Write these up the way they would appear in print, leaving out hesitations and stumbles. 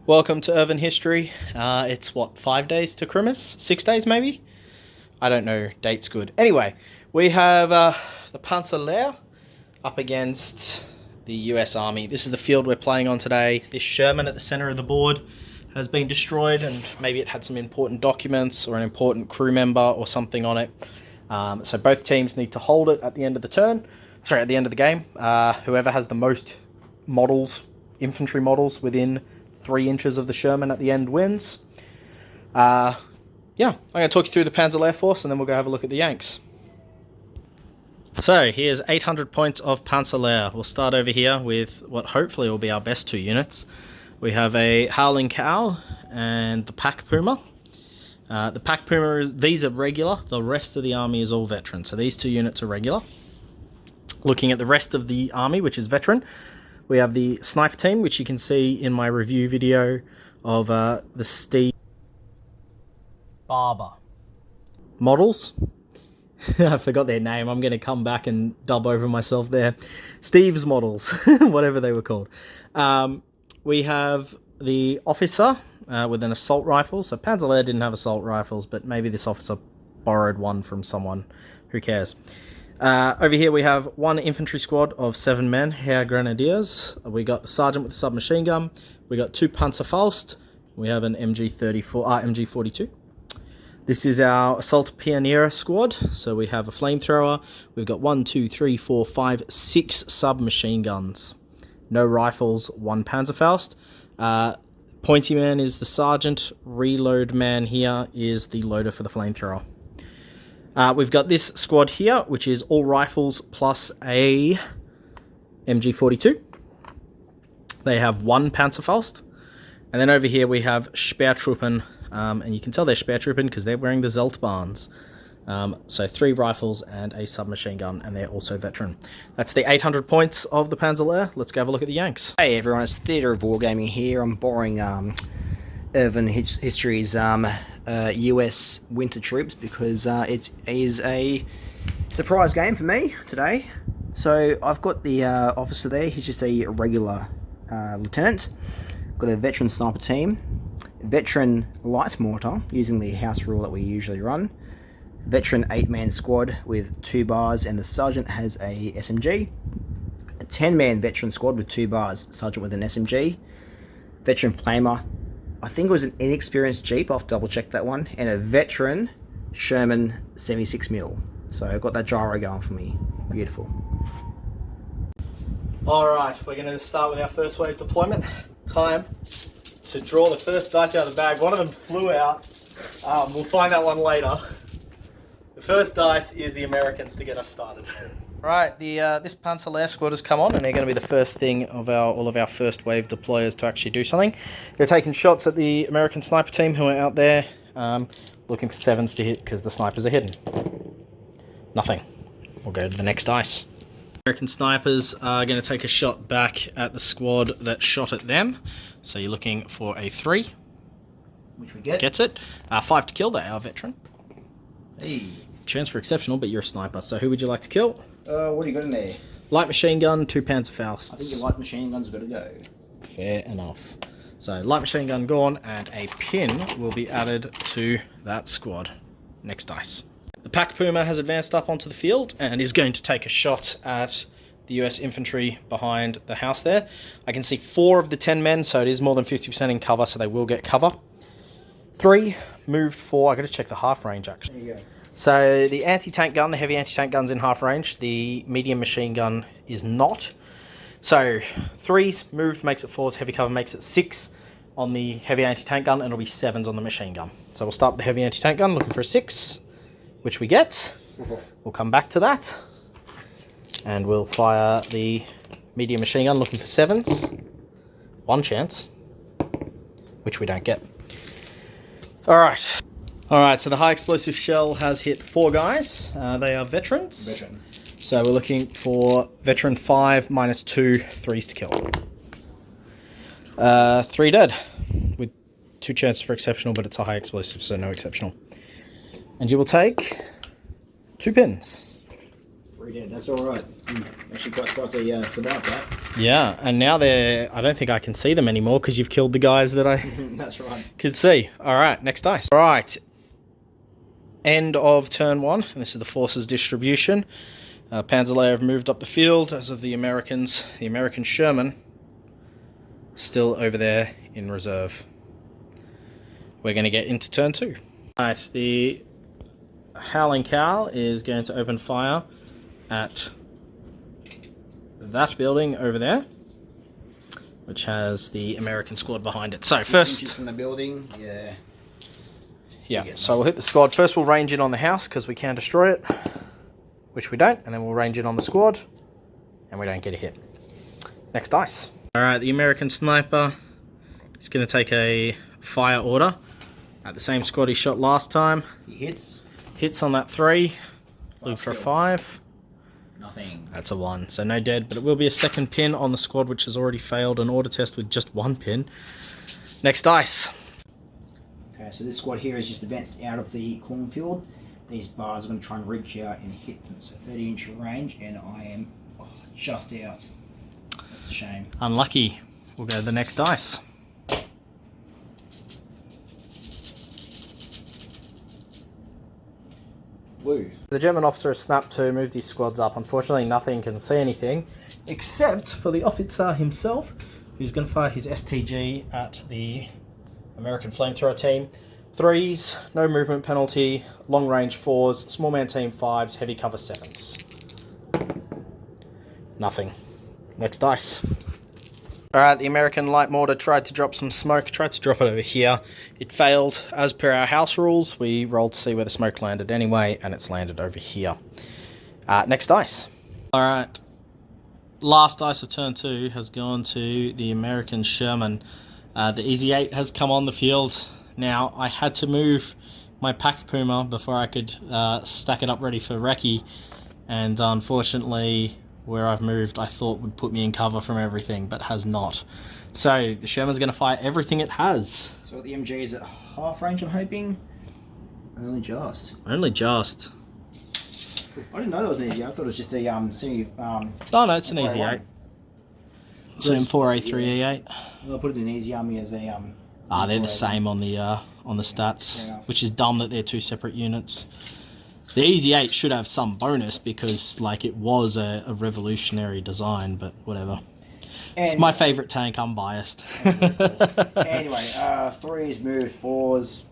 Welcome to Urban History. It's what, 5 days to Christmas? 6 days maybe? I don't know, date's good. Anyway, we have the Panzer Lehr up against the US Army. This is the field we're playing on today. This Sherman at the center of the board has been destroyed, and maybe it had some important documents or an important crew member or something on it. So both teams need to hold it at the end of the turn. Sorry, at the end of the game. Whoever has the most models, infantry models, within 3 inches of the Sherman at the end wins. Yeah, I'm going to talk you through the Panzer Lehr force, and then we'll go have a look at the Yanks. So here's 800 points of Panzer Lehr. We'll start over here with what hopefully will be our best 2 units. We have a Howling Cow and the Pack Puma. The Pack Puma, these are regular. The rest of the army is all veteran. So these 2 units are regular. Looking at the rest of the army, which is veteran, we have the sniper team, which you can see in my review video of the Steve Barber models. I forgot their name. I'm going to come back and dub over myself there. Steve's models, whatever they were called. We have the officer with an assault rifle. So Panzer Lehr didn't have assault rifles, but maybe this officer borrowed one from someone. Who cares? Over here we have 1 infantry squad of 7 men, Heer Grenadiers. We got the sergeant with the submachine gun. We got 2 Panzerfaust. We have an MG42. This is our Assault Pioneer squad. So we have a flamethrower. We've got 1, 2, 3, 4, 5, 6 submachine guns. No rifles, 1 Panzerfaust. Pointy man is the sergeant. Reload man here is the loader for the flamethrower. We've got this squad here, which is all rifles plus a MG42. They have 1 Panzerfaust. And then over here we have Speertruppen, and you can tell they're Speertruppen because they're wearing the Zeltbahns. So 3 rifles and a submachine gun, and they're also veteran. That's the 800 points of the Panzer Lehr. Let's go have a look at the Yanks. Hey everyone, it's Theatre of Wargaming here. I'm borrowing Urban History's US Winter Troops because it is a surprise game for me today. So I've got the officer there. He's just a regular lieutenant. Got a veteran sniper team, veteran light mortar using the house rule that we usually run, veteran 8-man squad with 2 bars, and the sergeant has a SMG, a 10-man veteran squad with 2 bars, sergeant with an SMG, veteran flamer, I think it was an inexperienced Jeep, I'll double check that one, and a veteran Sherman 76mm. So I've got that gyro going for me. Beautiful. Alright, we're going to start with our first wave deployment. Time to draw the first dice out of the bag. One of them flew out. We'll find that one later. The first dice is the Americans to get us started. Right, this Panzer Lehr squad has come on, and they're going to be the first thing of all of our first wave deployers to actually do something. They're taking shots at the American sniper team who are out there looking for 7s to hit because the snipers are hidden. Nothing. We'll go to the next dice. American snipers are going to take a shot back at the squad that shot at them. So you're looking for a 3. Which we get. Gets it. 5 to kill, they are veteran. Hey. Chance for exceptional, but you're a sniper. So who would you like to kill? What do you got in there? Light machine gun, 2 Panzerfausts. I think your light machine gun's got to go. Fair enough. So light machine gun gone, and a pin will be added to that squad. Next dice. The Pack Puma has advanced up onto the field and is going to take a shot at the US infantry behind the house there. I can see 4 of the 10 men, so it is more than 50% in cover, so they will get cover. 3 moved 4. I got to check the half range actually. There you go. So the anti-tank gun, the heavy anti-tank gun's in half range. The medium machine gun is not. So 3's moved makes it 4's, heavy cover makes it 6 on the heavy anti-tank gun, and it'll be 7's on the machine gun. So we'll start with the heavy anti-tank gun, looking for a 6, which we get. We'll come back to that, and we'll fire the medium machine gun, looking for 7's. 1 chance, which we don't get. Alright, so the high explosive shell has hit 4 guys. They are veterans. Veteran. So we're looking for veteran 5 minus 2, 3s to kill. 3 dead, with 2 chances for exceptional, but it's a high explosive, so no exceptional. And you will take 2 pins. pretty dead. That's all right. Actually, quite surprised they survived that. Yeah, and now they're... I don't think I can see them anymore because you've killed the guys that I That's right. could see. All right, next dice. All right. End of turn 1, and this is the forces distribution. Panzer Lehr have moved up the field, as of the Americans. The American Sherman still over there in reserve. We're going to get into turn 2. Alright, the Howling Cow is going to open fire at that building over there, which has the American squad behind it. So 6 first... inches from the building, yeah. Yeah, so we'll hit the squad. First we'll range in on the house because we can destroy it, which we don't, and then we'll range in on the squad, and we don't get a hit. Next dice. Alright, the American sniper is going to take a fire order at the same squad he shot last time. He hits. Hits on that 3. Look for a 5. Nothing. That's a 1, so no dead, but it will be a second pin on the squad which has already failed an order test with just 1 pin. Next dice. Okay, so this squad here has just advanced out of the cornfield. These bars are going to try and reach out and hit them. So 30-inch range, and I am just out. That's a shame. Unlucky. We'll go to the next dice. Blue. The German officer has snapped to move these squads up. Unfortunately, nothing can see anything except for the officer himself, who's going to fire his STG at the American flamethrower team. 3s, no movement penalty, long range 4s, small man team 5s, heavy cover 7s. Nothing. Next dice. Alright, the American light mortar tried to drop some smoke, tried to drop it over here. It failed. As per our house rules, we rolled to see where the smoke landed anyway, and it's landed over here. Next dice. Alright, last dice of turn 2 has gone to the American Sherman. The Easy 8 has come on the field. Now, I had to move my Pack Puma before I could stack it up ready for recce, and unfortunately, where I've moved I thought would put me in cover from everything, but has not. So the Sherman's going to fire everything it has. So the MG is at half range, I'm hoping. Only just. Only just. I didn't know that was an easy. I thought it was just a semi. Oh no, it's an Easy 8. It's an M4A3E8. I'll put it in Easy Army as a They're the same on the stats, which is dumb that they're 2 separate units. The Easy 8 should have some bonus because, like, it was a revolutionary design, but whatever. And it's my favourite tank, I'm biased. Anyway, 3s moved, 4s.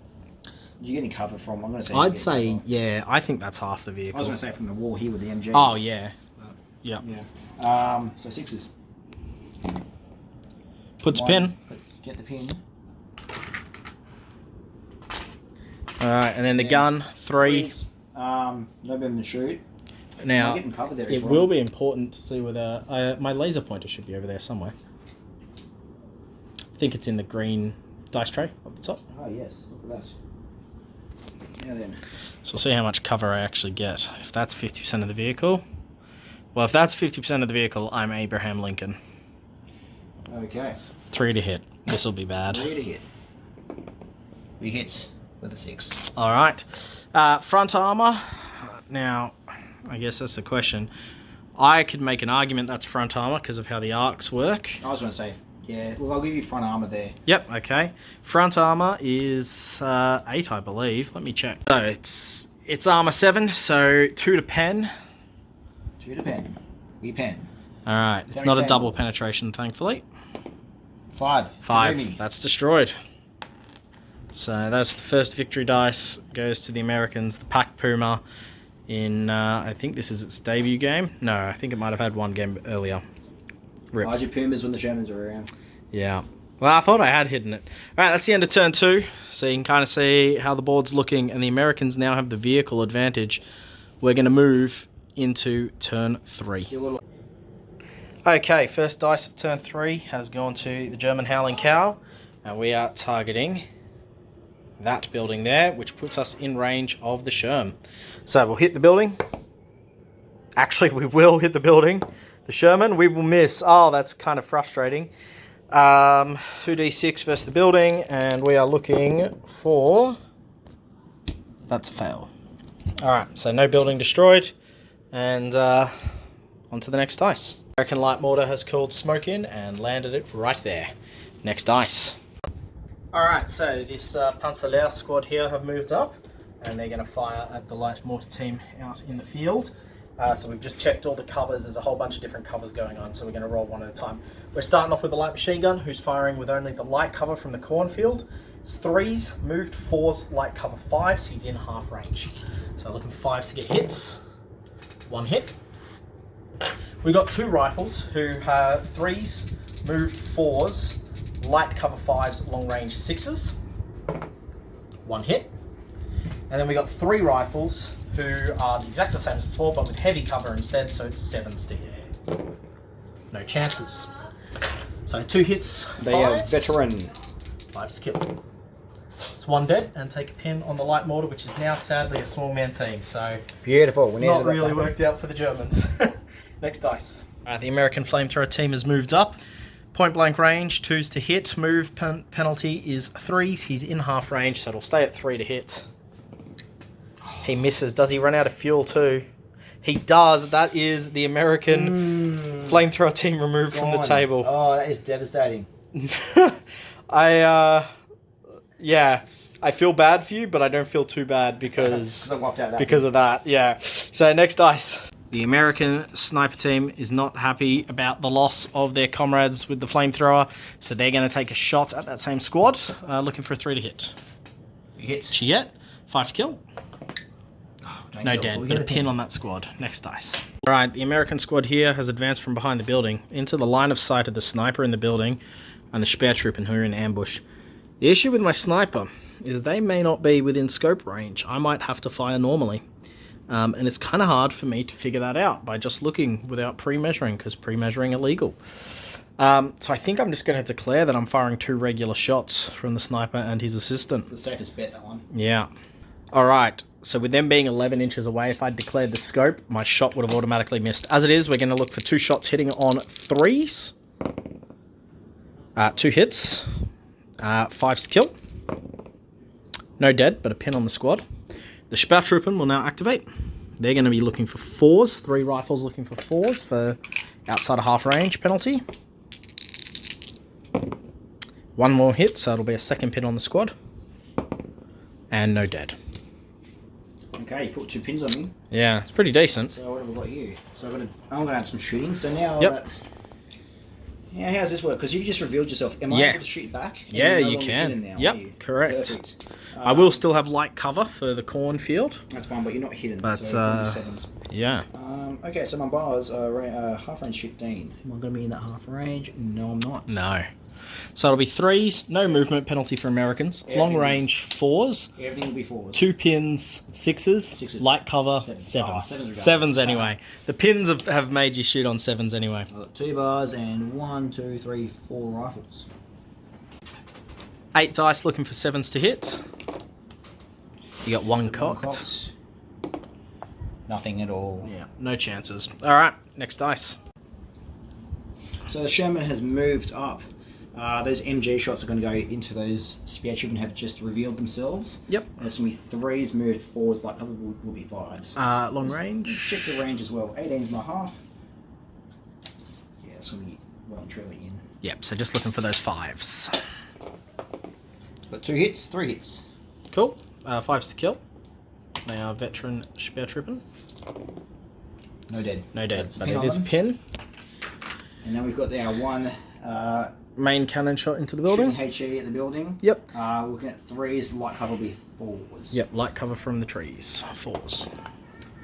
You getting cover from? I'm going to say. I'd say, yeah, I think that's half the vehicle. I was going to say from the wall here with the MGs. Oh, yeah. Yeah. So 6s. Puts a pin. Get the pin. Alright, and then the gun, 3. No better to shoot. Now, it will be important to see whether... my laser pointer should be over there somewhere. I think it's in the green dice tray up the top. Oh, yes. Look at that. Now then. So we'll see how much cover I actually get. If that's 50% of the vehicle... Well, if that's 50% of the vehicle, I'm Abraham Lincoln. Okay. 3 to hit. This will be bad. 3 to hit. We hits with a 6. Alright. Front armor. Now, I guess that's the question. I could make an argument that's front armor because of how the arcs work. I was going to say, yeah, well, I'll give you front armor there. Yep, okay. Front armor is 8, I believe. Let me check. So it's armor 7, so 2 to pen. 2 to pen. We pen. Alright, it's not a double penetration, thankfully. 5. 5. That's destroyed. So that's the first victory dice. Goes to the Americans. The Pack Puma in, I think this is its debut game. No, I think it might have had 1 game earlier. Rip. Hide your Pumas when the Shermans are around. Yeah. Well, I thought I had hidden it. Alright, that's the end of turn 2. So you can kind of see how the board's looking. And the Americans now have the vehicle advantage. We're going to move into turn 3. Okay, first dice of turn 3 has gone to the German Howling Cow. And we are targeting that building there, which puts us in range of the Sherm. So we'll hit the building. Actually, we will hit the building. The Sherman, we will miss. Oh, that's kind of frustrating. 2d6 versus the building, and we are looking for... That's a fail. Alright, so no building destroyed. And on to the next dice. American light mortar has called smoke in and landed it right there. Next dice. Alright, so this Panzer Lehr squad here have moved up, and they're going to fire at the light mortar team out in the field. So we've just checked all the covers. There's a whole bunch of different covers going on, so we're going to roll one at a time. We're starting off with the light machine gun, who's firing with only the light cover from the cornfield. It's 3s, moved 4s, light cover 5s. He's in half range. So looking for 5s to get hits. 1 hit. We got 2 rifles who have 3s, moved 4s, light cover 5s, long range 6s. 1 hit. And then we got 3 rifles who are exactly the same as before, but with heavy cover instead, so it's 7s to hit. No chances. So 2 hits. They are veteran. 5s to kill. It's 1 dead, and take a pin on the light mortar, which is now sadly a small man team. So beautiful. It's not really worked out for the Germans. Next dice. The American flamethrower team has moved up. Point blank range, 2s to hit. Move penalty is 3s. He's in half range, so it'll stay at 3 to hit. He misses. Does he run out of fuel too? He does. That is the American flamethrower team removed from the table. Oh, that is devastating. Yeah, I feel bad for you, but I don't feel too bad because of that. Yeah. So next dice. The American sniper team is not happy about the loss of their comrades with the flamethrower, so they're going to take a shot at that same squad, looking for a 3 to hit. Hits. She get 5 to kill. No dead, but a pin pin on that squad. Next dice. Alright, the American squad here has advanced from behind the building into the line of sight of the sniper in the building and the Sperrtruppen who are in ambush. The issue with my sniper is they may not be within scope range. I might have to fire normally. And it's kind of hard for me to figure that out by just looking without pre-measuring, because pre-measuring illegal. So I think I'm just going to declare that I'm firing 2 regular shots from the sniper and his assistant. The safest bet, that one. Yeah. Alright, so with them being 11 inches away, if I declared the scope, my shot would have automatically missed. As it is, we're going to look for 2 shots hitting on 3s. 2 hits. 5s to kill. No dead, but a pin on the squad. The Sperrtruppen will now activate. They're going to be looking for 4s. 3 rifles looking for 4s for outside of half range penalty. 1 more hit, so it'll be a 2nd pin on the squad. And no dead. Okay, you put 2 pins on me. Yeah, it's pretty decent. So what have I got you? So I'm going to have some shooting. So now that's... Yeah, how does this work? Because you just revealed yourself. Am I able to shoot back? Yeah, you can. Now, yep, correct. Perfect. I will still have light cover for the cornfield. That's fine, but you're not hidden. But, so 7s. Yeah. Okay, so my bars are half range 15. Am I going to be in that half range? No, I'm not. No. So it'll be 3s, no movement penalty for Americans. Long range 4s. Everything will be 4s. 2 pins, 6s. Light cover 7s. 7s anyway. The pins have made you shoot on 7s anyway. I've got 2 bars and 1, 2, 3, 4 rifles. 8 dice looking for 7s to hit. You got 1 cocked. Nothing at all. Yeah, no chances. Alright, next dice. So the Sherman has moved up. Those MG shots are going to go into those Sperrtruppen and have just revealed themselves. Yep. There's going to be 3s moved, 4s, like cover will be 5s. Long range. Check the range as well. 18.5. Yeah, it's going to be well and truly in. Yep, so just looking for those 5s. Got 2 hits, 3 hits. Cool. 5s to kill. They are veteran Sperrtruppen. No dead. No dead, but it is a pin. And then we've got our 1... main cannon shot into the building. HE at the building. Yep. We're looking at 3s, light cover will be 4s. Yep, light cover from the trees. 4s.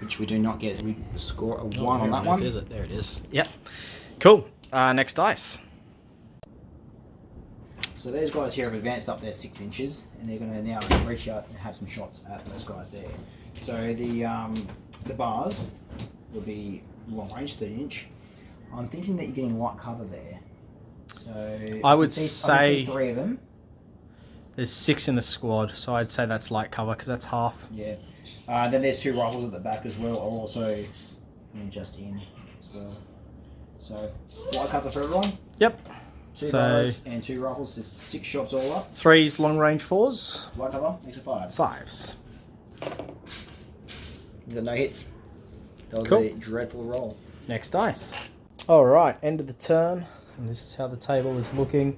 Which we do not get. We score a 1 on that one. Is it? There it is. Yep. Cool. Next dice. So these guys here have advanced up there 6 inches, and they're going to now reach out and have some shots at those guys there. So the bars will be long range, 30 inch. I'm thinking that you're getting light cover there. So I would see say 3 of them. There's 6 in the squad, so I'd say that's light cover because that's half. Yeah. Then there's 2 rifles at the back as well, also just in as well. So light cover for everyone. Yep. 2 bars and 2 rifles. There's 6 shots all up. 3s, long range 4s. Light cover makes it 5s. 5s. You got no hits. That was Cool. a dreadful roll. Next dice. Alright, end of the turn. And this is how the table is looking.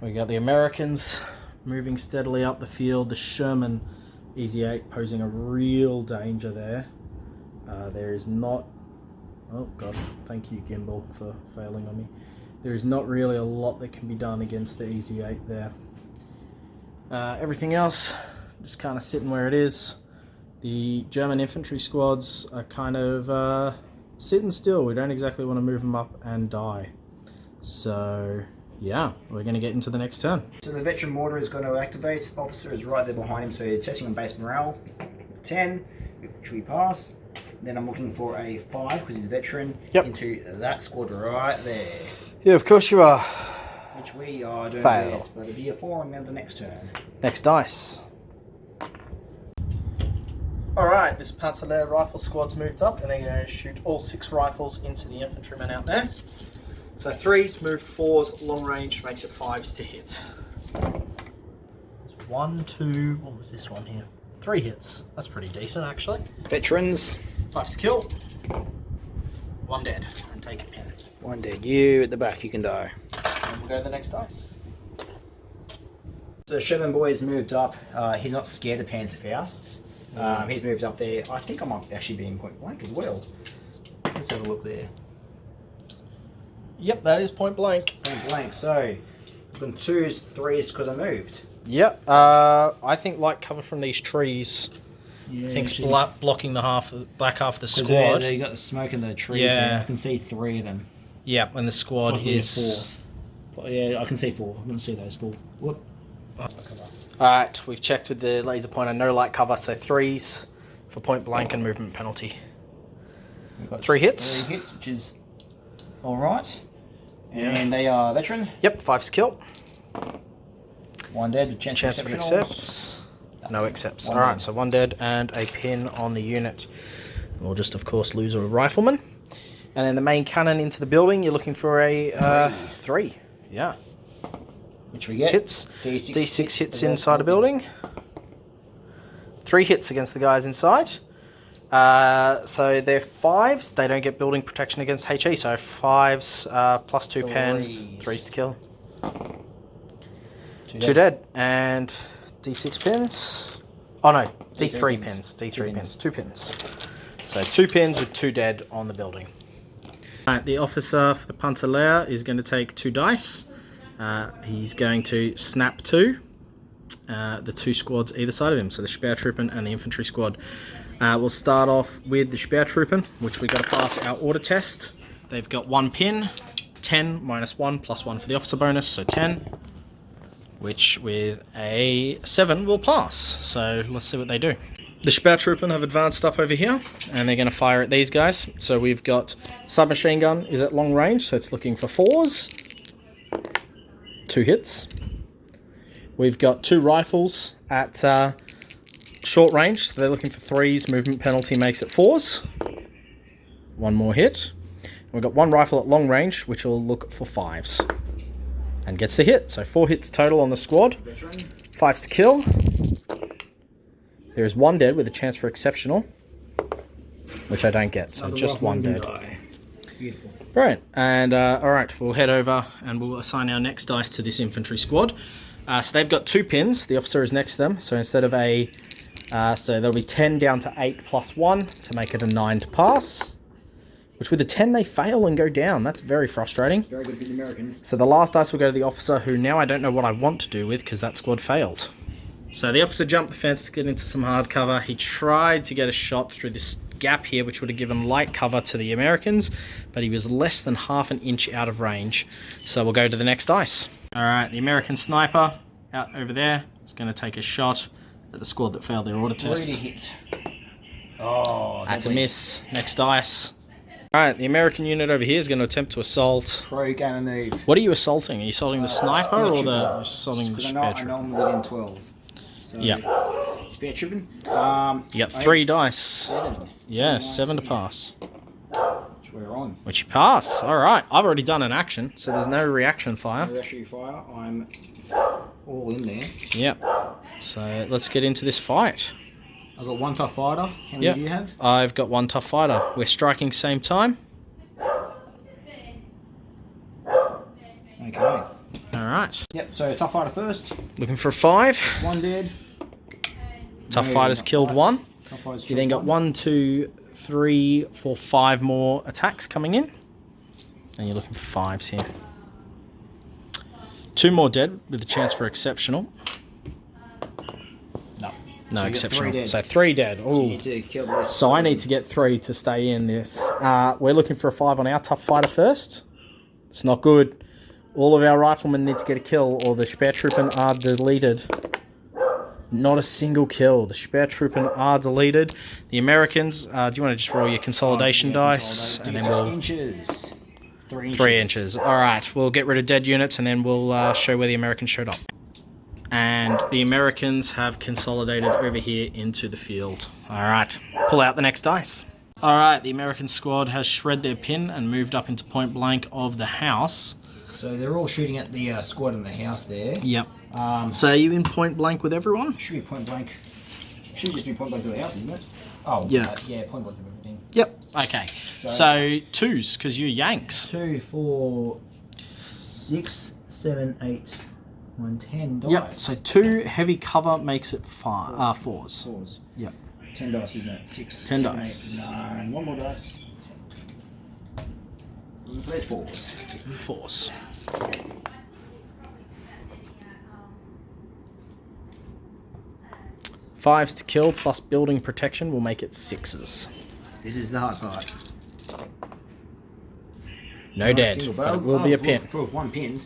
We got the Americans moving steadily up the field. The Sherman Easy 8 posing a real danger there. There is not... Oh god, thank you Gimbal for failing on me. There is not really a lot that can be done against the Easy 8 there. Everything else just kind of sitting where it is. The German infantry squads are kind of sitting still. We don't exactly want to move them up and die. So yeah, we're going to get into the next turn. So the veteran mortar is going to activate. Officer is right there behind him, so you're testing on base morale. 10, which we pass. Then I'm looking for a 5 because he's a veteran. Yep. Into that squad right there. Yeah, of course you are. Which we are doing. Fail. Best, but it'll be a 4 on the next turn. Next dice. Alright, this Panzer Lehr rifle squad's moved up and they're going to shoot all 6 rifles into the infantrymen out there. So 3s moved 4s, long range makes it 5s to hit. 1, 2, what was this one here? 3 hits. That's pretty decent actually. Veterans. 5's kill. 1 dead. And take a pin. 1 dead. You at the back, you can die. And we'll go to the next dice. So Sherman boy's moved up. He's not scared of Panzerfausts. He's moved up there. I think I might actually be in point blank as well. Let's have a look there. Yep, that is point blank. Point blank. So, from 2s, 3s because I moved. Yep, I think light cover from these trees. Yeah, I think it's blocking the back half of the squad. There you got the smoke in the trees. Yeah. There. I can see 3 of them. Yep, and the squad Possibly is... a 4th. Yeah, I can see 4. I'm going to see those 4. Whoop. Alright, we've checked with the laser pointer, no light cover, so 3s for point blank and movement penalty. We've got 3 hits. 3 hits, which is alright. And they are veteran. Yep, 5's kill. 1 dead with chance Chance of exceptionals. accepts. No accepts. 1 Alright, dead. so 1 dead and a pin on the unit. We'll just, of course, lose a rifleman. And then the main cannon into the building, you're looking for a 3. Yeah. Which we get. Hits. D6 hits inside a building. 3 hits against the guys inside. So they're 5s. They don't get building protection against HE. So 5s plus 2 pen. 3s to kill. 2 dead. And D6 pins. Oh no, D3 pins. D3 pins. 2 pins. So 2 pins with 2 dead on the building. Alright, the officer for the Panzer Lehr is going to take 2 dice. He's going to snap 2. The 2 squads either side of him, so the Speertruppen and the infantry squad. We'll start off with the Speertruppen, which we've got to pass our order test. They've got 1 pin, 10 minus 1 plus 1 for the officer bonus, so 10, which with a 7 will pass. So let's see what they do. The Speertruppen have advanced up over here, and they're going to fire at these guys. So we've got submachine gun is at long range, so it's looking for 4s. 2 hits. We've got 2 rifles at short range, so they're looking for 3s. Movement penalty makes it 4s. 1 more hit. We've got 1 rifle at long range, which will look for 5s. And gets the hit, so 4 hits total on the squad. 5's to kill. There is 1 dead with a chance for exceptional, which I don't get, so just 1 dead. Beautiful. Right, and alright, we'll head over and we'll assign our next dice to this infantry squad. So they've got 2 pins, the officer is next to them, so instead of a... so there'll be 10 down to 8 plus 1 to make it a 9 to pass. Which with a 10 they fail and go down, that's very frustrating. It's very good for the Americans. So the last dice will go to the officer, who now I don't know what I want to do with because that squad failed. So the officer jumped the fence to get into some hard cover. He tried to get a shot through this gap here, which would have given light cover to the Americans, but he was less than half an inch out of range. So we'll go to the next dice. Alright, the American sniper out over there is going to take a shot at the squad that failed their order test. Really hit. Oh, That's a miss. Next dice. Alright, the American unit over here is going to attempt to assault. Pro gamer move. What are you assaulting? Are you assaulting the sniper or the assaulting the Because I know I'm within 12. So, yep. Speertruppen. You got 3 dice. 7. Yeah, 7 to pass. Which we're on. Which you pass. Alright, I've already done an action, so there's no reaction fire. No reaction fire. I'm all in there. Yep. So let's get into this fight. I've got one tough fighter. How many do you have? I've got one tough fighter. We're striking same time. Okay. Alright. Yep, so tough fighter first. Looking for a 5. One dead. Tough No, fighter's not killed quite. 1. Tough fighter's You killed then got 1, 2, 3, 4, 5 more attacks coming in. And you're looking for 5s here. 2 more dead with a chance for exceptional. No. No So you got 3 exceptional. dead. So 3 dead. So you Ooh. need to kill this. So I need to get 3 to stay in this. We're looking for a 5 on our tough fighter first. It's not good. All of our riflemen need to get a kill or the Sperrtruppen are deleted. Not a single kill. The Sperrtruppen are deleted. The Americans, do you want to just roll your consolidation dice? And then we'll... inches. 3 inches. 3 inches. Alright, we'll get rid of dead units and then we'll show where the Americans showed up. And the Americans have consolidated over here into the field. Alright, pull out the next dice. Alright, the American squad has shred their pin and moved up into point blank of the house. So they're all shooting at the squad in the house there. Yep. So are you in point blank with everyone? Should be point blank. Should just be point blank to the house, isn't it? Oh, Yeah. Yeah, point blank of everything. Yep. Okay. So 2s, because you're Yanks. 2, 4, 6, 7, 8, 9, 10 dice. Yep. So 2 heavy cover makes it 4s. 4s. Yep. 10 dice, isn't it? 6, 10 7, dice. 8, 9. One more dice. Where's 4s? 4s. Fives to kill plus building protection will make it 6s. This is the hard part. No dead, but it will be a pin. For 1 pinned.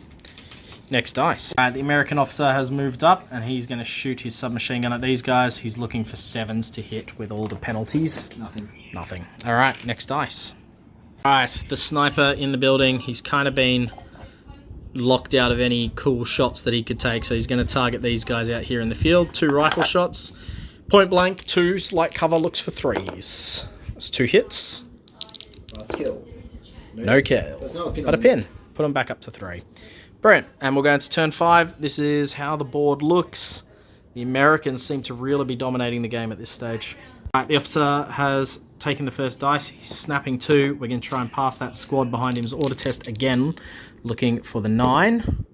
Next dice. The American officer has moved up and he's going to shoot his submachine gun at these guys. He's looking for 7s to hit with all the penalties. Nothing. Nothing. Alright, next dice. Alright, the sniper in the building. He's kind of been locked out of any cool shots that he could take, so he's going to target these guys out here in the field. 2 rifle shots. Point blank, 2 light cover looks for 3s. That's 2 hits. Last kill. No kill. But a pin. Put them back up to 3. Brilliant. And we'll go into turn 5. This is how the board looks. The Americans seem to really be dominating the game at this stage. Alright, the officer has taken the first dice. He's snapping 2. We're going to try and pass that squad behind him's order test again, looking for the 9.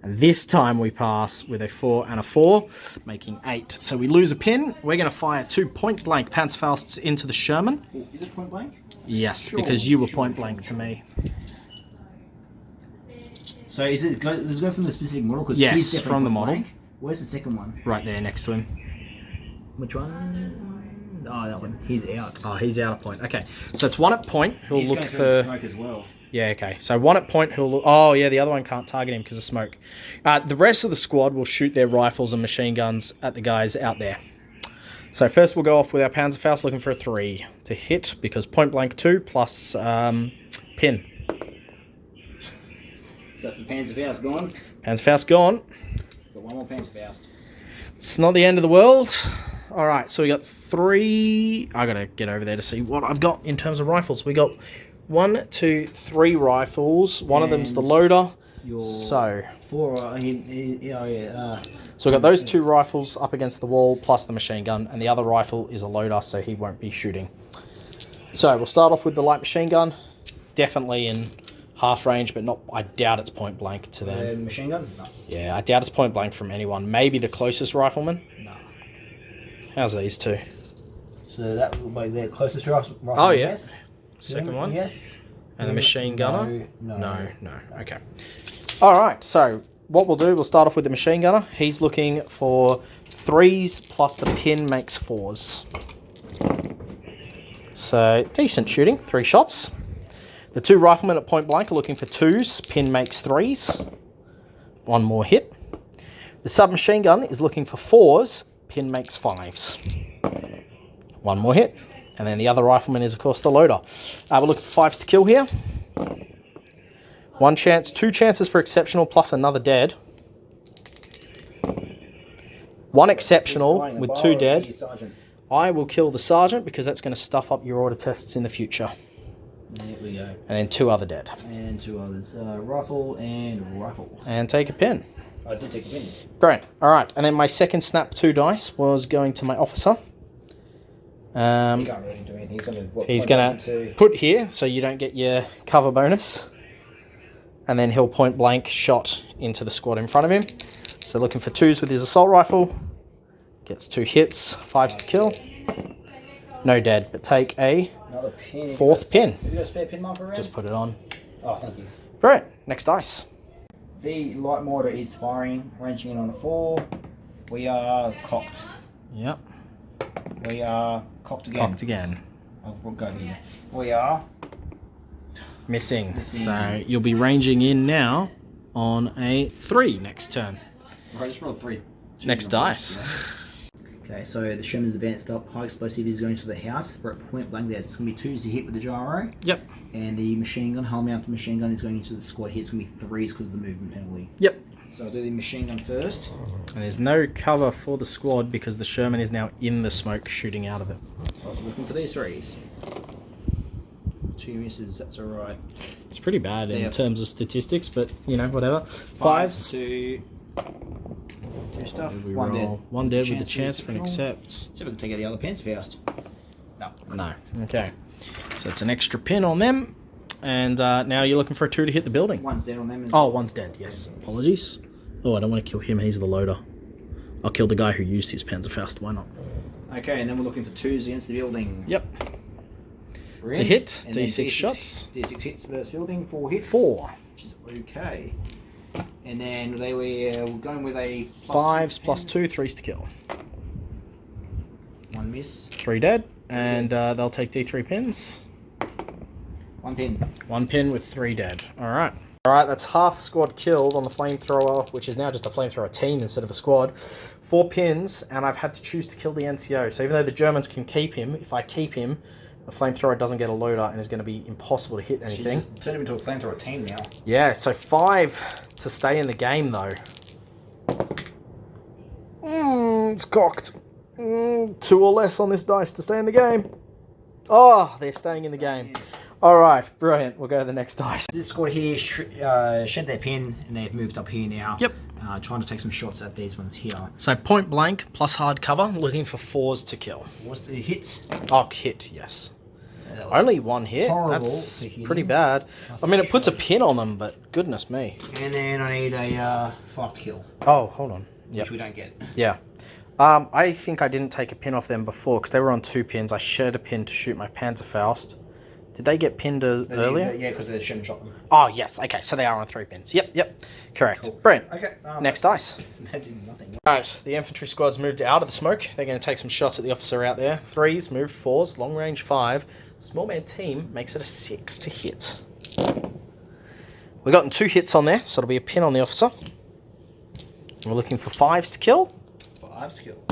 And this time we pass with a 4 and a 4, making 8. So we lose a pin. We're going to fire 2 point blank Panzerfausts into the Sherman. Oh, is it point blank? Yes, because you were point blank to me. So is it does it go from the specific model? Cause Yes, he's definitely from the point model. blank. Where's the second one? Right there next to him. Which one? Oh, that one. He's out. Oh, he's out of point. Okay, so it's 1 at point. He'll He's look going through the for... smoke as well. Yeah, okay. So 1 at point, he'll look... Oh, yeah, the other one can't target him because of smoke. The rest of the squad will shoot their rifles and machine guns at the guys out there. So first we'll go off with our Panzerfaust looking for a 3 to hit because point blank 2 plus pin. So the Panzerfaust gone. Panzerfaust gone. Got 1 more Panzerfaust. It's not the end of the world. All right, so we got 3... I got to get over there to see what I've got in terms of rifles. We got 1, 2, 3 rifles. One of them's the loader. So 4. so we got those 2 rifles up against the wall plus the machine gun, and the other rifle is a loader, so he won't be shooting. So we'll start off with the light machine gun. It's definitely in half range, but not. I doubt it's point blank to them. Machine gun? No. Yeah, I doubt it's point blank from anyone. Maybe the closest rifleman. No. How's these 2? So that will be their closest rifle. Oh, yeah. Yes. Second one. Yes. And the machine gunner? No. Okay. All right, so what we'll do, we'll start off with the machine gunner. He's looking for 3s plus the pin makes 4s. So decent shooting, 3 shots. The 2 riflemen at point blank are looking for 2s, pin makes 3s. 1 more hit. The submachine gun is looking for 4s, pin makes 5s. 1 more hit. And then the other rifleman is, of course, the loader. We'll look for 5s to kill here. 1 chance, 2 chances for exceptional plus another dead. 1 exceptional with 2 dead. I will kill the sergeant because that's going to stuff up your order tests in the future. There we go. And then 2 other dead. And 2 others. Rifle and rifle. And take a pin. I did take a pin. Brilliant. All right, and then my second snap 2 dice was going to my officer. He can't really do anything. He's going to put here so you don't get your cover bonus. And then he'll point blank shot into the squad in front of him. So looking for 2s with his assault rifle. Gets 2 hits, 5s to kill. No dead, but take a another pin. 4th pin. Have you got a spare pin marker around? Just put it on. Oh, thank you. Right, next dice. The light mortar is firing, ranging in on a 4. We are cocked. Yep. We are cocked again. Cocked again. We'll go here. We are Missing. So you'll be ranging in now on a 3 next turn. Right, just roll 3. Next dice. Okay, so the Sherman's advanced up. High explosive is going to the house. We're at point blank there. It's going to be 2s to hit with the gyro. Yep. And the machine gun, hull mounted machine gun, is going into the squad here. It's going to be 3s because of the movement penalty. Yep. So I'll do the machine gun first. And there's no cover for the squad because the Sherman is now in the smoke shooting out of it. So I'm looking for these 3s. 2 misses, that's alright. It's pretty bad in Yep. terms of statistics, but you know, whatever. 5s. 5s. 2 stuff. We 1 dead. roll 1 dead with the Chance chance for for an exceptional. accept. See if I can take out the other pins first. No. No. Okay. So it's an extra pin on them. And now you're looking for a 2 to hit the building. 1's dead on them. Oh, 1's dead, yes. Apologies. Oh, I don't want to kill him. He's the loader. I'll kill the guy who used his Panzerfaust. Why not? Okay, and then we're looking for 2s against the building. Yep. We're It's a in. hit. And then D6 shots. D6 hits versus building. 4 hits. 4. Which is okay. And then they were going with a 5s plus 2, 3s to kill. 1 miss. 3 dead. And they'll take D3 pins. 1 pin. 1 pin with 3 dead. Alright. Alright, that's half squad killed on the flamethrower, which is now just a flamethrower team instead of a squad. 4 pins, and I've had to choose to kill the NCO. So even though the Germans can keep him, if I keep him, the flamethrower doesn't get a loader and is going to be impossible to hit anything. She's turned him into a flamethrower team now. Yeah, so 5 to stay in the game though. It's cocked. 2 or less on this dice to stay in the game. Oh, they're staying in the game. Alright, brilliant. We'll go to the next dice. This squad here shed their pin and they've moved up here now. Yep. Trying to take some shots at these ones here. So point blank plus hard cover, looking for 4s to kill. What's the hit? Oh, hit, yes. Only 1 hit. That's for hitting. pretty bad. I mean, it puts a pin on them, but goodness me. And then I need a 5 to kill. Oh, hold on. Yep. Which we don't get. Yeah. I think I didn't take a pin off them before because they were on 2 pins. I shared a pin to shoot my Panzerfaust. Did they get pinned earlier? Yeah, because they shouldn't shot them. Oh, yes. Okay, so they are on 3 pins. Yep. Correct. Cool. Brilliant. Okay. Next dice. That did nothing. Alright, the infantry squad's moved out of the smoke. They're going to take some shots at the officer out there. 3s, moved 4s, long range 5. Small man team makes it a 6 to hit. We've gotten 2 hits on there, so it'll be a pin on the officer. We're looking for 5s to kill. 5 to kill.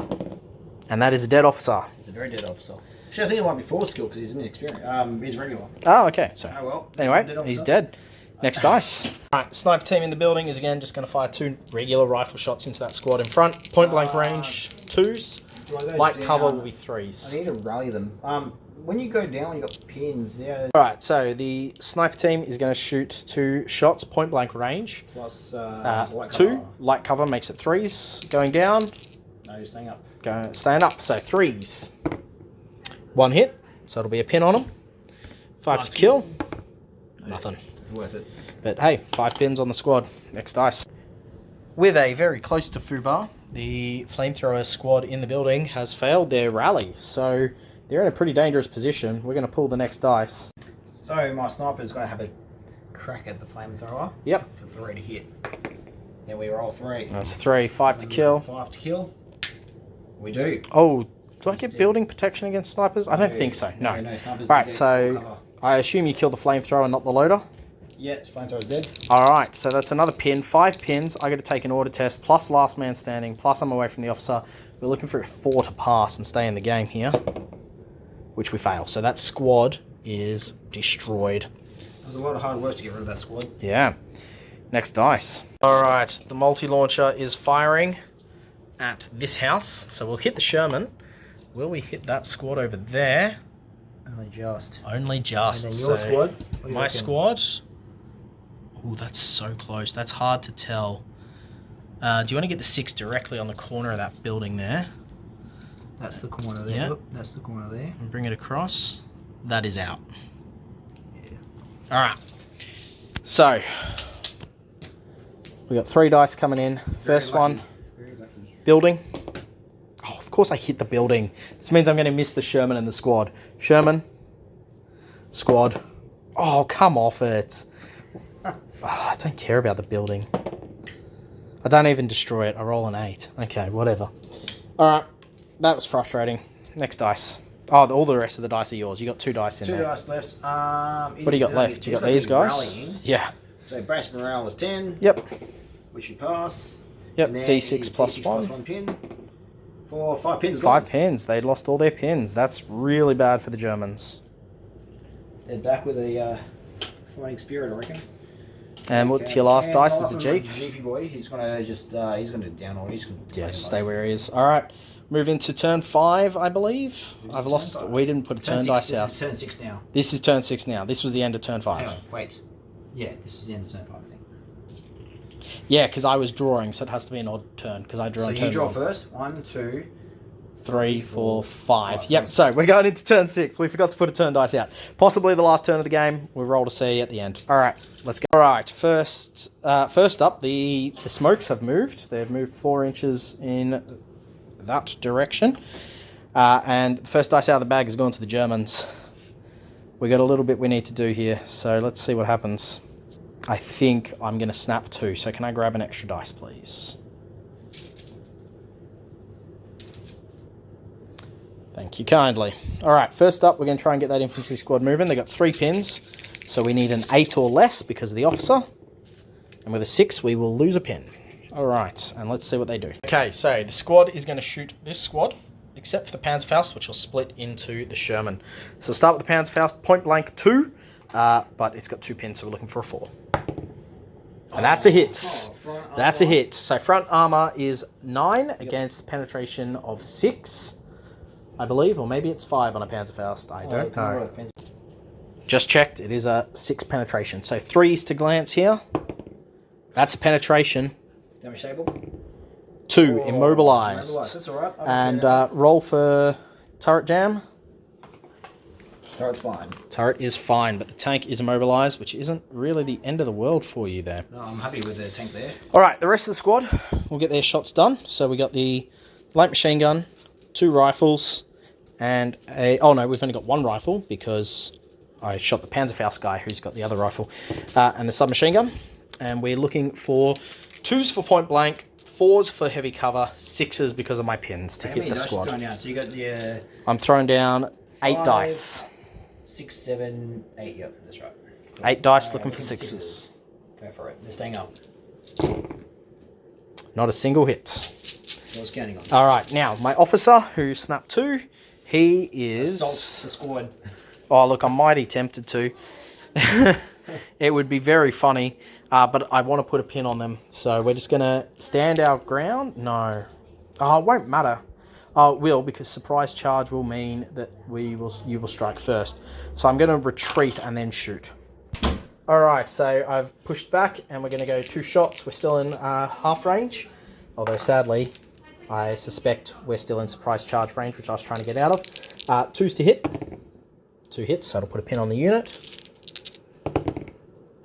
And that is a dead officer. He's a very dead officer. Actually, I think it might be 4 to kill because he's inexperienced. He's regular. Oh, okay. So, Oh well. anyway, he's dead. Next dice. Alright, sniper team in the building is again just going to fire 2 regular rifle shots into that squad in front. Point blank range 2s. Light cover will be 3s. I need to rally them. When you go down, you got pins. Yeah. Alright, so the sniper team is going to shoot 2 shots, point blank range. Plus light 2. cover. Light cover makes it 3s. Going down. No, you're staying up. Staying up, so 3s. 1 hit, so it'll be a pin on them. 5 to kill. Nothing. Worth it. But hey, 5 pins on the squad. Next dice. With a very close to Fubar, the flamethrower squad in the building has failed their rally. So they're in a pretty dangerous position. We're going to pull the next dice. So my sniper's going to have a crack at the flamethrower. Yep. For 3 to hit. And we roll 3. That's 3. 5 to kill. 5 to kill. We do. Oh, do I get building protection against snipers? I don't think so. No. Right, so I assume you kill the flamethrower, not the loader. Yeah, flamethrower's dead. Alright, so that's another pin. 5 pins. I got to take an order test, plus last man standing, plus I'm away from the officer. We're looking for a 4 to pass and stay in the game here, which we fail. So that squad is destroyed. It was a lot of hard work to get rid of that squad. Yeah. Next dice. Alright, the multi-launcher is firing at this house. So we'll hit the Sherman. Will we hit that squad over there? Only just. Only just. And then your squad? What do you My reckon? squad? Oh, that's so close. That's hard to tell. Do you want to get the 6 directly on the corner of that building there? That's the corner there. Yep. Look, that's the corner there. And bring it across. That is out. Yeah. Alright. So, we got 3 dice coming in. First one, Very lucky. building. Oh, of course I hit the building. This means I'm going to miss the Sherman and the squad. Sherman. Squad. Oh, come off it. Oh, I don't care about the building. I don't even destroy it. I roll an 8. Okay, whatever. Alright. That was frustrating. Next dice. Oh, all the rest of the dice are yours. You got 2 dice in 2 there. dice left. What do you got left? You got these guys? Rallying. Yeah. So base morale was 10. Yep. Which you pass. Yep. And then D6 plus D6 1. plus 1 pin. 5 pins. 5 pins. They'd lost all their pins. That's really bad for the Germans. They're back with a fighting spirit, I reckon. And what's your last dice? Is the Jeep? Jeepy boy. He's gonna just he's gonna down all. He's gonna Yeah, just stay where he is. All right. Move into turn 5, I believe. I've lost. 5. We didn't put a turn dice out. This is turn 6 now. This is turn 6 now. This was the end of turn 5. Hang on, wait. Yeah, this is the end of turn 5, I think. Yeah, because I was drawing, so it has to be an odd turn because I drew on So turn you draw 1. first. 1, 2. 3, 4, 5. Right, Yep, so we're going into turn 6. We forgot to put a turn dice out. Possibly the last turn of the game. We'll roll to see at the end. All right, let's go. All right, first up, the smokes have moved. They've moved 4 inches in that direction. And the first dice out of the bag has gone to the Germans. We got a little bit we need to do here, so let's see what happens. I think I'm going to snap 2, so can I grab an extra dice, please? Thank you kindly. All right, first up, we're going to try and get that infantry squad moving. They got 3 pins, so we need an 8 or less because of the officer. And with a 6, we will lose a pin. All right, and let's see what they do. Okay, so the squad is going to shoot this squad, except for the Panzerfaust, which will split into the Sherman. So start with the Panzerfaust, point blank 2, but it's got 2 pins, so we're looking for a 4. And that's a hit. That's a hit. So front armor is 9 against penetration of 6. I believe, or maybe it's 5 on a Panzerfaust. I don't know. Just checked. It is a 6 penetration. So 3s to glance here. That's a penetration. Damage table. 2 immobilized. That's all right. And roll for turret jam. Turret's fine. Turret is fine, but the tank is immobilized, which isn't really the end of the world for you there. No, I'm happy with the tank there. All right, the rest of the squad will get their shots done. So we got the light machine gun, 2 rifles, and oh no, we've only got 1 rifle because I shot the Panzerfaust guy who's got the other rifle, and the submachine gun. And we're looking for 2s for point blank, 4s for heavy cover, 6s because of my pins to hit the squad. So you got the I'm throwing down 8 5, dice. 6, 7, 8. Yep, that's right. 8 dice looking for 6s. Go for it. They're staying up. Not a single hit. I was counting on. All right, now my officer who snapped 2, he is. Assault the squad. Oh, look, I'm mighty tempted to. It would be very funny, but I want to put a pin on them. So we're just going to stand our ground. No. Oh, it won't matter. Oh, it will, because surprise charge will mean that you will strike first. So I'm going to retreat and then shoot. All right, so I've pushed back, and we're going to go 2 shots. We're still in half range, although sadly, I suspect we're still in surprise charge range, which I was trying to get out of. 2s to hit. 2 hits, so that'll put a pin on the unit.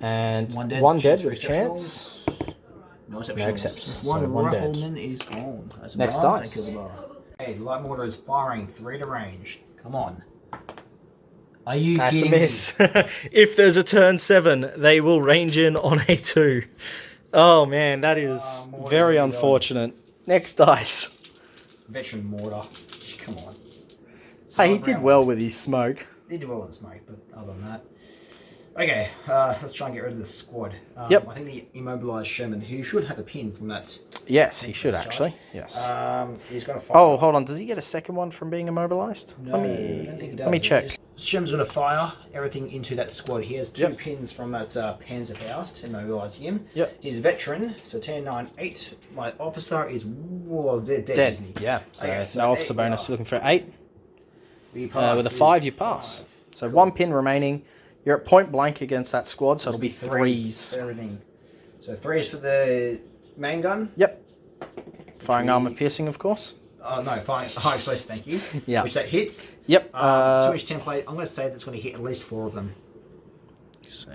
And 1 dead with a chance. No No exceptions. One So 1 dead. rifleman is on. That's Next bar, dice. they kill the bar. Hey, light mortar is firing 3 to range. Come on. Are you That's a kidding me? miss. If there's a turn 7, they will range in on a 2. Oh man, that is very unfortunate. Next dice. Veteran mortar. Come on. Hey, he did well with his smoke. He did well with the smoke, but other than that. Okay, let's try and get rid of this squad. Yep. I think the immobilized Sherman, he should have a pin from that. Yes, he should actually. Yes. He's going to fire. Oh, hold on. Does he get a second one from being immobilized? No, I don't think he does. Let me check. Sherman's going to fire everything into that squad. He has 2 pins from that Panzerfaust to immobilize him. Yep. He's veteran, so 10, 9, 8. My officer is dead, Dead. isn't he? Yeah. So Okay, no officer 8, bonus. Looking for 8. We pass With a 5, you pass. 5. So 1 pin remaining. You're at point blank against that squad, so it'll be 3s. For everything. So 3s for the main gun. Yep. Firing armor piercing, of course. Oh no, high explosive, thank you. Yeah. Which that hits. Yep. 2-inch template. I'm going to say that's going to hit at least 4 of them. So,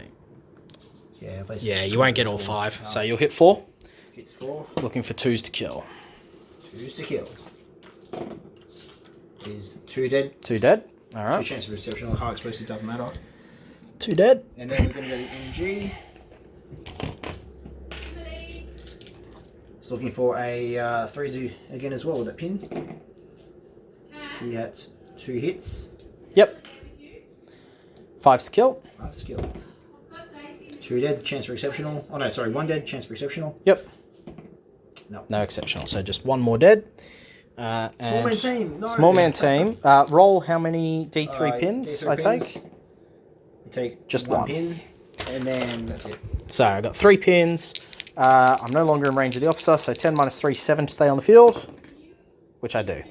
Yeah, at least. yeah, you won't get all 5, so you'll hit 4. Hits 4. Looking for 2s to kill. 2s to kill. Is 2 dead. 2 dead. All 2 right. chance of reception on high explosive, doesn't matter. 2 dead. And then we're going to go to NG. It's looking for a 3 again as well with that pin. He had 2 hits. Yep. 5's to kill. 5 skill. 2 dead, chance for exceptional. Oh no, sorry, 1 dead, chance for exceptional. Yep. No. No exceptional, so just 1 more dead. Small man team. No. Small man team. Roll how many D3 pins D3 I pins. take? You take Just 1 one. pin, and then that's it. So I got 3 pins. I'm no longer in range of the officer, so 10 minus 3, 7 to stay on the field, which I do.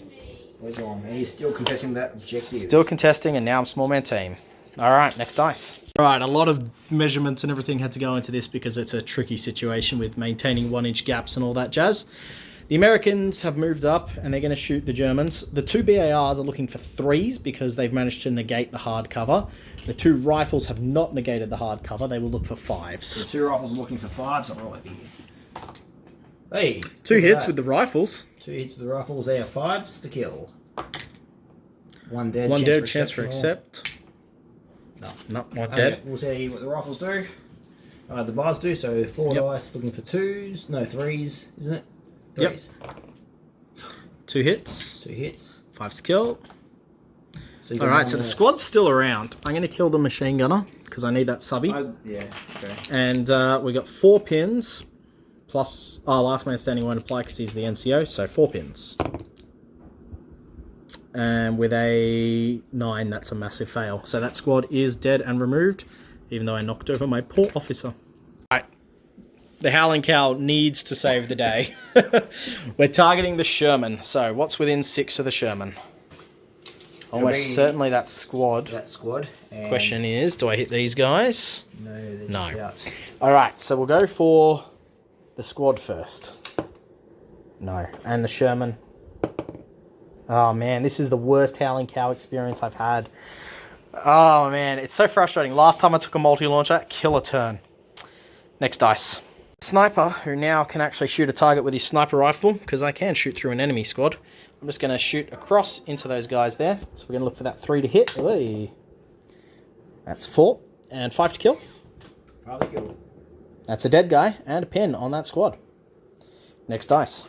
Where's on? And he's still contesting that objective. Still contesting, and now I'm small man team. All right, next dice. All right, a lot of measurements and everything had to go into this because it's a tricky situation with maintaining 1-inch gaps and all that jazz. The Americans have moved up and they're going to shoot the Germans. The 2 BARs are looking for 3s because they've managed to negate the hard cover. The 2 rifles have not negated the hard cover. They will look for 5s. The 2 rifles are looking for 5s. So roll it here. Hey, 2 hits with the rifles. 2 hits with the rifles. They are 5s to kill. 1 dead. 1 dead. Chance for accept. No, not dead. We'll see what the rifles do. The bars do. So 4 dice looking for 2s. No 3s, isn't it? 3s. Yep. 2 hits. 2 hits. 5's kill. So Alright, so the squad's still around. I'm going to kill the machine gunner because I need that subby. Yeah, okay. And we got 4 pins plus last man standing won't apply because he's the NCO, so 4 pins. And with a 9, that's a massive fail. So that squad is dead and removed, even though I knocked over my poor officer. Alright, the Howling Cow needs to save the day. We're targeting the Sherman. So what's within 6 of the Sherman? Almost certainly that squad. That squad. And Question is, do I hit these guys? no, they're just No. out. Alright, so we'll go for the squad first. No. And the Sherman. Oh man, this is the worst Howling Cow experience I've had. Oh man, it's so frustrating. Last time I took a multi-launcher, kill a turn. Next dice. Sniper, who now can actually shoot a target with his sniper rifle, because I can shoot through an enemy squad. I'm just going to shoot across into those guys there. So we're going to look for that 3 to hit. Oy. That's 4. And 5 to kill. 5 to kill. That's a dead guy and a pin on that squad. Next dice.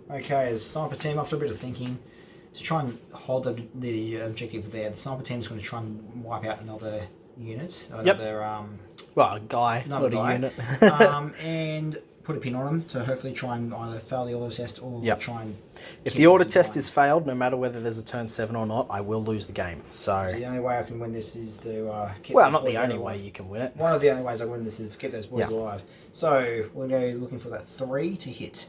Okay, the sniper team, after a bit of thinking, to try and hold the objective there, the sniper team is going to try and wipe out another unit. Another, Well, a guy, not a guy. unit. And put a pin on them to hopefully try and either fail the auto test or try and... If the auto test is failed, no matter whether there's a turn 7 or not, I will lose the game. So the only way I can win this is to... keep well, those not boys the only alive. way you can win it. One of the only ways I win this is to keep those boys alive. So we're going to go looking for that 3 to hit.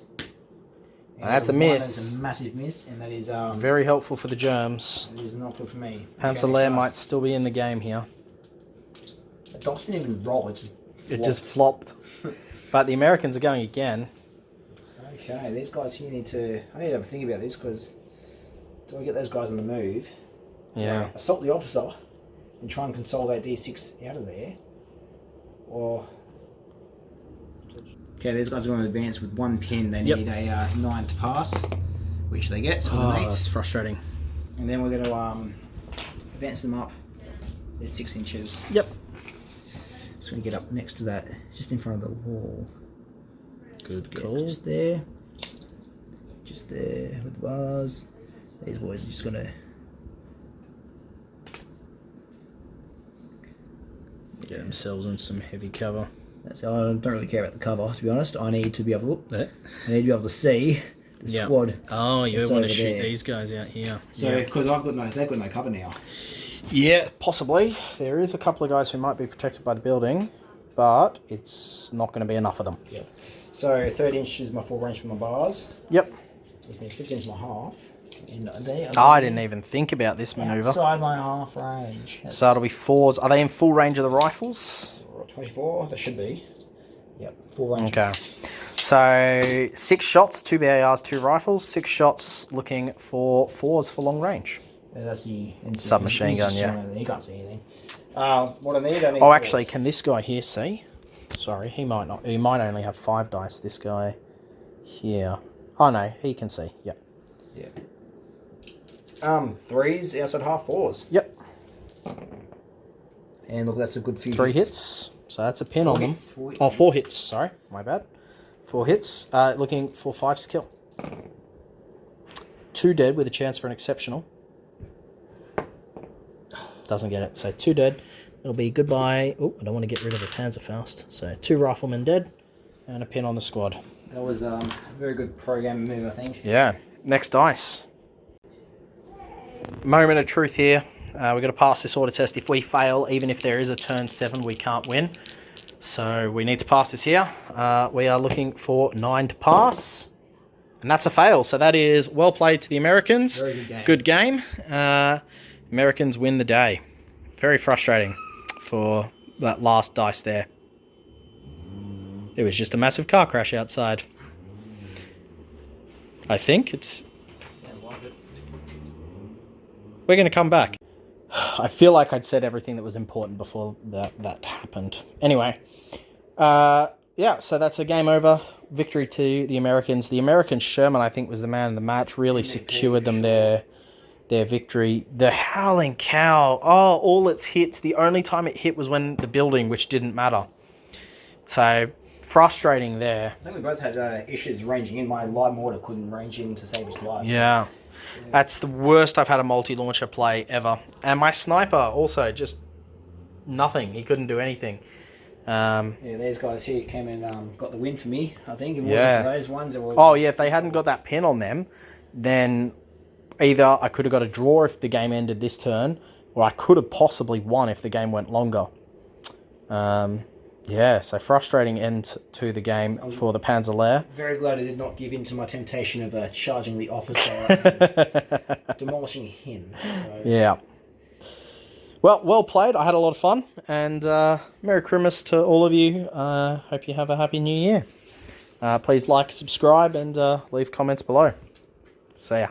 And that's a miss. That's a massive miss, and that is... Very helpful for the germs. It is not good for me. Panzer Lehr might still be in the game here. The dice didn't even roll, it just flopped. But the Americans are going again. Okay, these guys here need to... I need to have a think about this, because do I get those guys on the move? Yeah. Assault the officer and try and consolidate D6 out of there. Or... Okay, these guys are going to advance with 1 pin. They need a 9 to pass, which they get. So an 8. That's frustrating. And then we're going to advance them up. They're 6 inches. Yep. Just going to get up next to that, just in front of the wall. Good call. Just there. Just there with the bars. These boys are just going to... Get themselves in some heavy cover. I don't really care about the cover, to be honest. I need to be able to look. Yeah. I need to be able to see the squad. Oh, you that's want to over shoot there. these guys out here. So, because they've got no cover now. Yeah, possibly. There is a couple of guys who might be protected by the building, but it's not going to be enough of them. Yep. So 30 inches is my full range for my bars. Yep. Which means 15 is my half. And I didn't even think about this manoeuvre. Outside my half range. That's So it'll be 4s. Are they in full range of the rifles? 24, they should be. Yep, full range. Okay. So 6 shots, 2 BARs, 2 rifles, 6 shots looking for 4s for long range. Yeah, that's the Submachine gun, yeah. You can't see anything. What I need, Oh, actually, can this guy here see? Sorry, he might not. He might only have 5 dice. This guy here. Oh no, he can see. Yep. Yeah. 3s outside half, 4s. Yep. And look, that's a good few 3 hits. So that's a pin on them. 4 hits. Oh, 4 hits. Sorry, my bad. 4 hits. Looking for 5 skill. 2 dead with a chance for an exceptional. Doesn't get it. So 2 dead. It'll be goodbye. Oh, I don't want to get rid of the Panzerfaust. So 2 riflemen dead and a pin on the squad. That was a very good program move, I think. Yeah. Next dice. Moment of truth here. We've got to pass this order test. If we fail, even if there is a turn 7, we can't win. So we need to pass this here. We are looking for 9 to pass. And that's a fail. So that is well played to the Americans. Very good game. Good game. Americans win the day. Very frustrating for that last dice there. It was just a massive car crash outside. I think it's... We're going to come back. I feel like I'd said everything that was important before that happened. Anyway, yeah, so that's a game over. Victory to the Americans. The American Sherman, I think, was the man of the match. Really secured them their victory. The Howling Cow. Oh, all its hits. The only time it hit was when the building, which didn't matter. So frustrating there. I think we both had issues ranging in. My live mortar couldn't range in to save his life. Yeah. That's the worst I've had a multi-launcher play ever. And my sniper also just nothing. He couldn't do anything. Yeah, these guys here came and got the win for me, I think. It wasn't for those ones. It was... Oh, yeah, if they hadn't got that pin on them, then either I could have got a draw if the game ended this turn, or I could have possibly won if the game went longer. Yeah, so frustrating end to the game for the Panzer Lehr. Very glad I did not give in to my temptation of charging the officer and demolishing him. So. Yeah. Well played. I had a lot of fun. And Merry Christmas to all of you. Hope you have a Happy New Year. Please like, subscribe, and leave comments below. See ya.